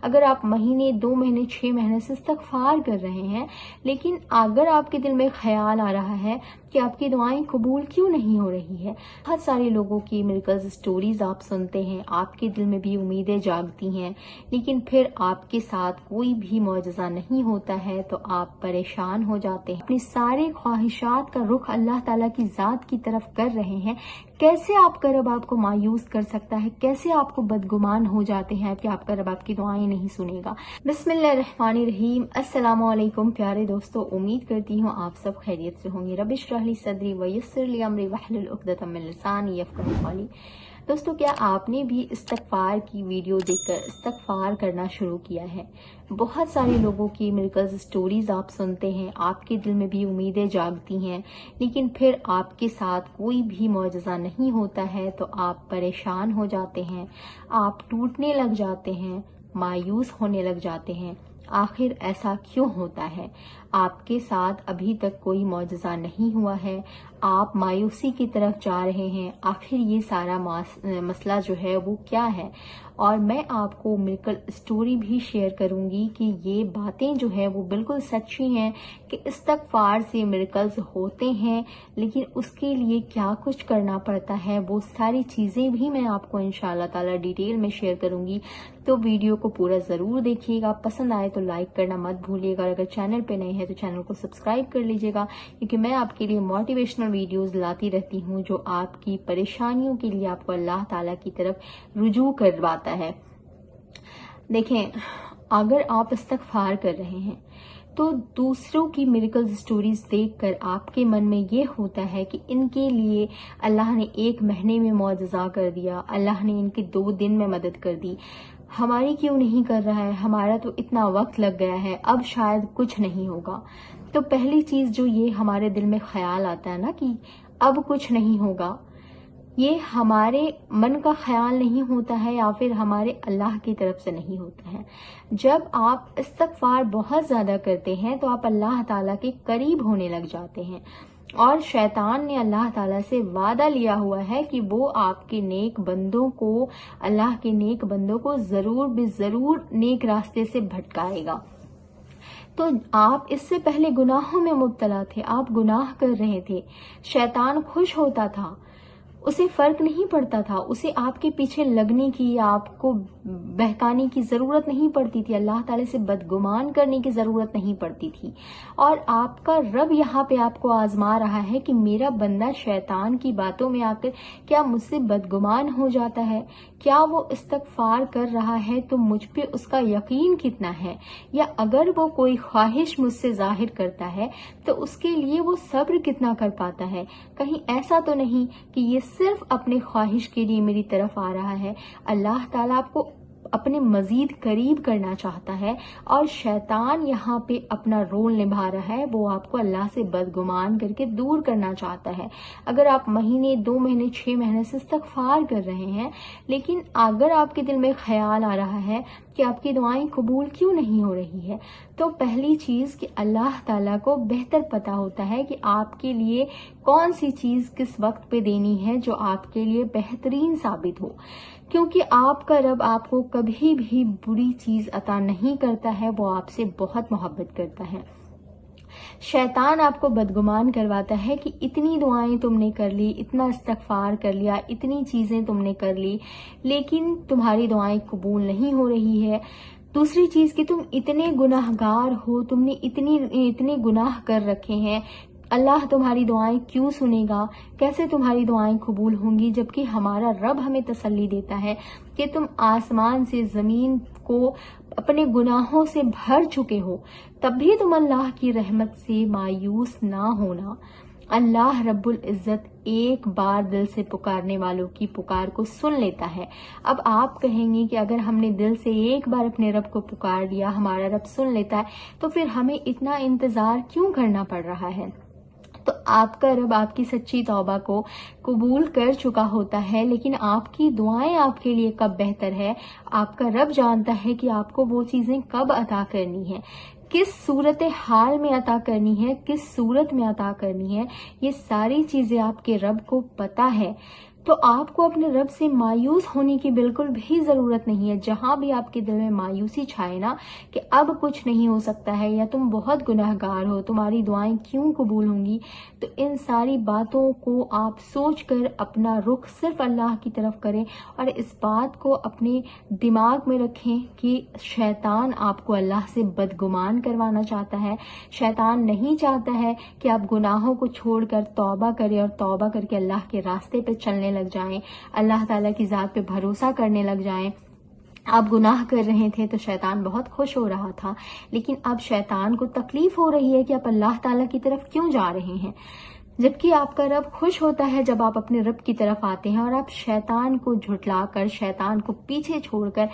اگر آپ مہینے 2 مہینے 6 مہینے سے استغفار کر رہے ہیں، لیکن اگر آپ کے دل میں خیال آ رہا ہے کہ آپ کی دعائیں قبول کیوں نہیں ہو رہی ہے، بہت سارے لوگوں کی میریکلز سٹوریز آپ سنتے ہیں، آپ کے دل میں بھی امیدیں جاگتی ہیں، لیکن پھر آپ کے ساتھ کوئی بھی معجزہ نہیں ہوتا ہے تو آپ پریشان ہو جاتے ہیں، اپنی سارے خواہشات کا رخ اللہ تعالیٰ کی ذات کی طرف کر رہے ہیں۔ کیسے آپ کا رب آپ کو مایوس کر سکتا ہے؟ کیسے آپ کو بدگمان ہو جاتے ہیں کہ آپ کا رب آپ کی دعائیں نہیں سنے گا؟ بسم اللہ الرحمن الرحیم۔ السلام علیکم پیارے دوستو، امید کرتی ہوں آپ سب خیریت سے ہوں گے۔ رب اشرح لی صدری ویسر لی امری واحلل عقدۃ من لسانی یفقہوا قولی۔ دوستو، کیا آپ نے بھی استغفار کی ویڈیو دیکھ کر استغفار کرنا شروع کیا ہے؟ بہت سارے لوگوں کی میریکلز سٹوریز آپ سنتے ہیں، آپ کے دل میں بھی امیدیں جاگتی ہیں، لیکن پھر آپ کے ساتھ کوئی بھی معجزہ نہیں ہوتا ہے تو آپ پریشان ہو جاتے ہیں، آپ ٹوٹنے لگ جاتے ہیں، مایوس ہونے لگ جاتے ہیں۔ آخر ایسا کیوں ہوتا ہے؟ آپ کے ساتھ ابھی تک کوئی معجزہ نہیں ہوا ہے، آپ مایوسی کی طرف جا رہے ہیں۔ آخر یہ سارا مسئلہ جو ہے وہ کیا ہے؟ اور میں آپ کو میریکل سٹوری بھی شیئر کروں گی کہ یہ باتیں جو ہے وہ بالکل سچی ہیں کہ استغفار سے میریکلز ہوتے ہیں، لیکن اس کے لیے کیا کچھ کرنا پڑتا ہے، وہ ساری چیزیں بھی میں آپ کو انشاءاللہ تعالی ڈیٹیل میں شیئر کروں گی۔ تو ویڈیو کو پورا ضرور دیکھیے گا، پسند آئے تو لائک کرنا مت بھولیے گا، اور اگر چینل پہ نئے ہیں تو چینل کو سبسکرائب کر لیجیے گا، کیونکہ میں آپ کے لیے موٹیویشنل ویڈیوز لاتی رہتی ہوں جو آپ کی پریشانیوں کے لیے آپ کو اللہ تعالیٰ کی طرف رجوع کرواتا ہے۔ دیکھیں، اگر آپ استغفار کر رہے ہیں تو دوسروں کی میریکل سٹوریز دیکھ کر آپ کے من میں یہ ہوتا ہے کہ ان کے لیے اللہ نے 1 مہینے میں معجزہ کر دیا، اللہ نے ان کے 2 دن میں مدد کر دی، ہماری کیوں نہیں کر رہا ہے؟ ہمارا تو اتنا وقت لگ گیا ہے، اب شاید کچھ نہیں ہوگا۔ تو پہلی چیز جو یہ ہمارے دل میں خیال آتا ہے نا کہ اب کچھ نہیں ہوگا، یہ ہمارے من کا خیال نہیں ہوتا ہے یا پھر ہمارے اللہ کی طرف سے نہیں ہوتا ہے۔ جب آپ استغفار بہت زیادہ کرتے ہیں تو آپ اللہ تعالیٰ کے قریب ہونے لگ جاتے ہیں، اور شیطان نے اللہ تعالیٰ سے وعدہ لیا ہوا ہے کہ وہ آپ کے نیک بندوں کو، اللہ کے نیک بندوں کو ضرور بے ضرور نیک راستے سے بھٹکائے گا۔ تو آپ اس سے پہلے گناہوں میں مبتلا تھے، آپ گناہ کر رہے تھے، شیطان خوش ہوتا تھا، اسے فرق نہیں پڑتا تھا، اسے آپ کے پیچھے لگنے کی یا آپ کو بہکانے کی ضرورت نہیں پڑتی تھی، اللہ تعالیٰ سے بدگمان کرنے کی ضرورت نہیں پڑتی تھی۔ اور آپ کا رب یہاں پہ آپ کو آزما رہا ہے کہ میرا بندہ شیطان کی باتوں میں آ کر کیا مجھ سے بدگمان ہو جاتا ہے؟ کیا وہ استغفار کر رہا ہے تو مجھ پہ اس کا یقین کتنا ہے؟ یا اگر وہ کوئی خواہش مجھ سے ظاہر کرتا ہے تو اس کے لیے وہ صبر کتنا کر پاتا ہے؟ کہیں ایسا تو نہیں کہ یہ صرف اپنے خواہش کے لیے میری طرف آ رہا ہے؟ اللہ تعالیٰ آپ کو اپنے مزید قریب کرنا چاہتا ہے، اور شیطان یہاں پہ اپنا رول نبھا رہا ہے، وہ آپ کو اللہ سے بدگمان کر کے دور کرنا چاہتا ہے۔ اگر آپ مہینے 2 مہینے 6 مہینے سے استغفار کر رہے ہیں، لیکن اگر آپ کے دل میں خیال آ رہا ہے کہ آپ کی دعائیں قبول کیوں نہیں ہو رہی ہے، تو پہلی چیز کہ اللہ تعالیٰ کو بہتر پتا ہوتا ہے کہ آپ کے لیے کون سی چیز کس وقت پہ دینی ہے جو آپ کے لیے بہترین ثابت ہو، کیونکہ آپ کا رب آپ کو کبھی بھی بری چیز عطا نہیں کرتا ہے، وہ آپ سے بہت محبت کرتا ہے۔ شیطان آپ کو بدگمان کرواتا ہے کہ اتنی دعائیں تم نے کر لی، اتنا استغفار کر لیا، اتنی چیزیں تم نے کر لی، لیکن تمہاری دعائیں قبول نہیں ہو رہی ہے۔ دوسری چیز کہ تم اتنے گناہ گار ہو، تم نے اتنے گناہ کر رکھے ہیں، اللہ تمہاری دعائیں کیوں سنے گا؟ کیسے تمہاری دعائیں قبول ہوں گی؟ جبکہ ہمارا رب ہمیں تسلی دیتا ہے کہ تم آسمان سے زمین کو اپنے گناہوں سے بھر چکے ہو، تب بھی تم اللہ کی رحمت سے مایوس نہ ہونا۔ اللہ رب العزت ایک بار دل سے پکارنے والوں کی پکار کو سن لیتا ہے۔ اب آپ کہیں گے کہ اگر ہم نے دل سے ایک بار اپنے رب کو پکار لیا، ہمارا رب سن لیتا ہے، تو پھر ہمیں اتنا انتظار کیوں کرنا پڑ رہا ہے؟ تو آپ کا رب آپ کی سچی توبہ کو قبول کر چکا ہوتا ہے، لیکن آپ کی دعائیں آپ کے لیے کب بہتر ہے؟ آپ کا رب جانتا ہے کہ آپ کو وہ چیزیں کب عطا کرنی ہے، کس صورت حال میں عطا کرنی ہے، کس صورت میں عطا کرنی ہے، یہ ساری چیزیں آپ کے رب کو پتا ہے۔ تو آپ کو اپنے رب سے مایوس ہونے کی بالکل بھی ضرورت نہیں ہے. جہاں بھی آپ کے دل میں مایوسی چھائے نا کہ اب کچھ نہیں ہو سکتا ہے یا تم بہت گناہگار ہو, تمہاری دعائیں کیوں قبول ہوں گی, تو ان ساری باتوں کو آپ سوچ کر اپنا رخ صرف اللہ کی طرف کریں اور اس بات کو اپنے دماغ میں رکھیں کہ شیطان آپ کو اللہ سے بدگمان کروانا چاہتا ہے. شیطان نہیں چاہتا ہے کہ آپ گناہوں کو چھوڑ کر توبہ کریں اور توبہ کر کے اللہ کے راستے پہ چلنے لگ جائیں, اللہ تعالیٰ کی ذات پہ بھروسہ کرنے لگ جائیں. آپ گناہ کر رہے تھے تو شیطان بہت خوش ہو رہا تھا, لیکن اب شیطان کو تکلیف ہو رہی ہے کہ آپ اللہ تعالیٰ کی طرف کیوں جا رہے ہیں, جبکہ آپ کا رب خوش ہوتا ہے جب آپ اپنے رب کی طرف آتے ہیں اور آپ شیطان کو جھٹلا کر, شیطان کو پیچھے چھوڑ کر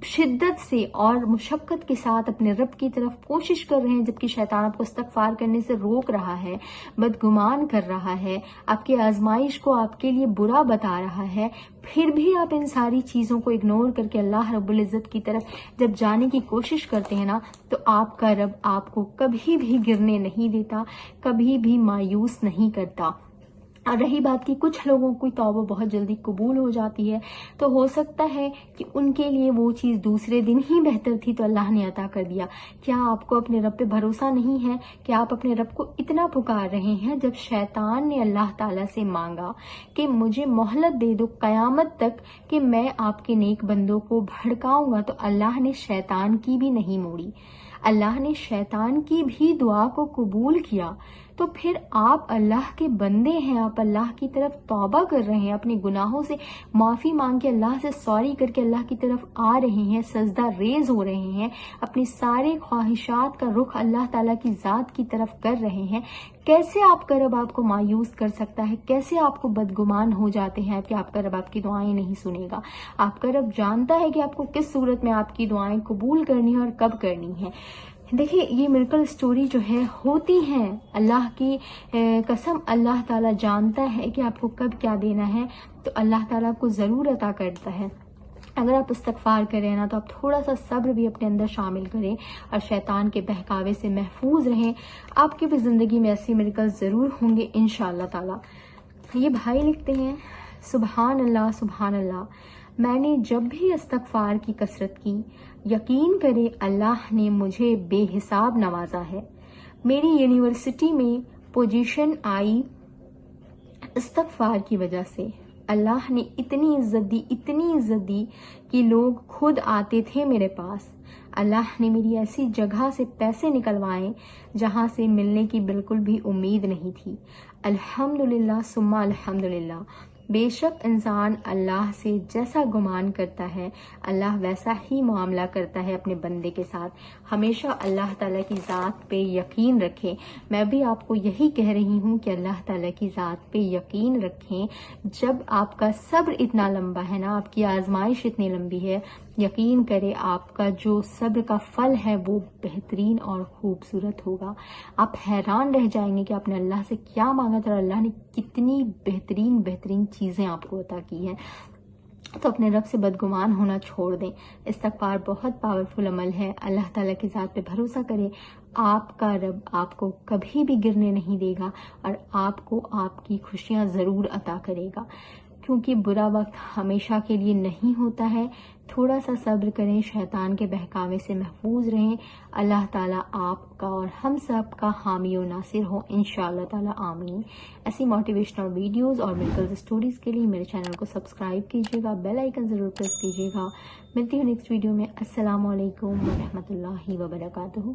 شدت سے اور مشقت کے ساتھ اپنے رب کی طرف کوشش کر رہے ہیں, جبکہ شیطان آپ کو استغفار کرنے سے روک رہا ہے, بدگمان کر رہا ہے, آپ کی آزمائش کو آپ کے لیے برا بتا رہا ہے. پھر بھی آپ ان ساری چیزوں کو اگنور کر کے اللہ رب العزت کی طرف جب جانے کی کوشش کرتے ہیں نا, تو آپ کا رب آپ کو کبھی بھی گرنے نہیں دیتا, کبھی بھی مایوس نہیں کرتا. اور رہی بات کی کچھ لوگوں کی توبہ بہت جلدی قبول ہو جاتی ہے, تو ہو سکتا ہے کہ ان کے لیے وہ چیز دوسرے دن ہی بہتر تھی تو اللہ نے عطا کر دیا. کیا آپ کو اپنے رب پہ بھروسہ نہیں ہے کہ آپ اپنے رب کو اتنا پکار رہے ہیں؟ جب شیطان نے اللہ تعالیٰ سے مانگا کہ مجھے مہلت دے دو قیامت تک کہ میں آپ کے نیک بندوں کو بھڑکاؤں گا, تو اللہ نے شیطان کی بھی نہیں موڑی, اللہ نے شیطان کی بھی دعا کو قبول کیا. تو پھر آپ اللہ کے بندے ہیں, آپ اللہ کی طرف توبہ کر رہے ہیں, اپنے گناہوں سے معافی مانگ کے اللہ سے سوری کر کے اللہ کی طرف آ رہے ہیں, سجدہ ریز ہو رہے ہیں, اپنی سارے خواہشات کا رخ اللہ تعالیٰ کی ذات کی طرف کر رہے ہیں. کیسے آپ کا رب آپ کو مایوس کر سکتا ہے؟ کیسے آپ کو بدگمان ہو جاتے ہیں کہ آپ کا رب آپ کی دعائیں نہیں سنے گا؟ آپ کا رب جانتا ہے کہ آپ کو کس صورت میں آپ کی دعائیں قبول کرنی ہے اور کب کرنی ہے. دیکھیے یہ میریکل سٹوری جو ہے ہوتی ہیں, اللہ کی قسم اللہ تعالیٰ جانتا ہے کہ آپ کو کب کیا دینا ہے, تو اللہ تعالیٰ آپ کو ضرور عطا کرتا ہے. اگر آپ استغفار کریں نا تو آپ تھوڑا سا صبر بھی اپنے اندر شامل کریں اور شیطان کے بہکاوے سے محفوظ رہیں. آپ کی بھی زندگی میں ایسی میریکل ضرور ہوں گے انشاءاللہ تعالیٰ. یہ بھائی لکھتے ہیں, سبحان اللہ سبحان اللہ, میں نے جب بھی استغفار کی کثرت کی, یقین کرے اللہ نے مجھے بے حساب نوازا ہے. میری یونیورسٹی میں پوزیشن آئی استغفار کی وجہ سے. اللہ نے اتنی عزت دی کہ لوگ خود آتے تھے میرے پاس. اللہ نے میری ایسی جگہ سے پیسے نکلوائے جہاں سے ملنے کی بالکل بھی امید نہیں تھی. الحمدللہ ثم الحمدللہ. بے شک انسان اللہ سے جیسا گمان کرتا ہے اللہ ویسا ہی معاملہ کرتا ہے اپنے بندے کے ساتھ. ہمیشہ اللہ تعالیٰ کی ذات پہ یقین رکھیں. میں بھی آپ کو یہی کہہ رہی ہوں کہ اللہ تعالیٰ کی ذات پہ یقین رکھیں. جب آپ کا صبر اتنا لمبا ہے نا, آپ کی آزمائش اتنی لمبی ہے, یقین کرے آپ کا جو صبر کا پھل ہے وہ بہترین اور خوبصورت ہوگا. آپ حیران رہ جائیں گے کہ آپ نے اللہ سے کیا مانگا تھا اور اللہ نے کتنی بہترین چیزیں آپ کو عطا کی ہیں. تو اپنے رب سے بدگمان ہونا چھوڑ دیں. استغفار بہت پاورفل عمل ہے. اللہ تعالیٰ کی ذات پہ بھروسہ کریں. آپ کا رب آپ کو کبھی بھی گرنے نہیں دے گا اور آپ کو آپ کی خوشیاں ضرور عطا کرے گا, کیونکہ برا وقت ہمیشہ کے لیے نہیں ہوتا ہے. تھوڑا سا صبر کریں, شیطان کے بہکاوے سے محفوظ رہیں. اللہ تعالیٰ آپ کا اور ہم سب کا حامی و ناصر ہو انشاءاللہ تعالیٰ, آمین. ایسی موٹیویشنل ویڈیوز اور میریکل سٹوریز کے لیے میرے چینل کو سبسکرائب کیجیے گا, بیل آئیکن ضرور پریس کیجیے گا. ملتی ہوں نیکسٹ ویڈیو میں. السلام علیکم ورحمۃ اللہ وبرکاتہ.